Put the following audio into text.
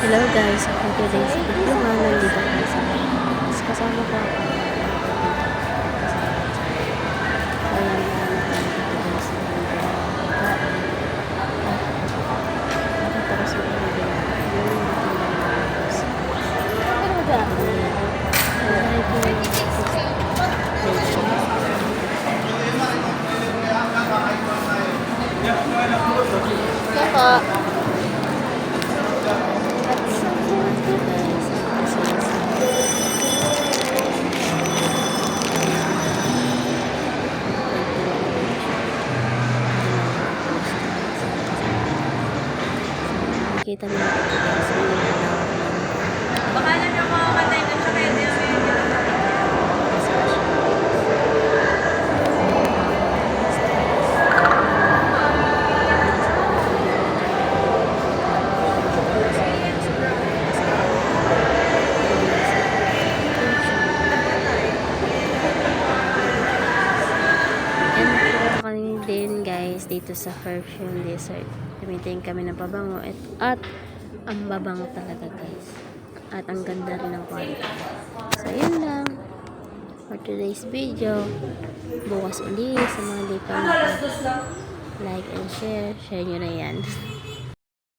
Hello guys, for today's video nandito tayo sa Pilipinas. Kasama ko ako. Ayan na nandito guys sa video. Nakita ko sa video. Kaka kita nyo Baka lang yung mga katay ko siya pwede kami din guys dito sa Perfume Desert. Gamitin kami ng pabango at ang babango talaga guys. At ang ganda rin ng quality. So yun lang for today's video. Bukas ulit sa mga di pa like and share nyo na yan.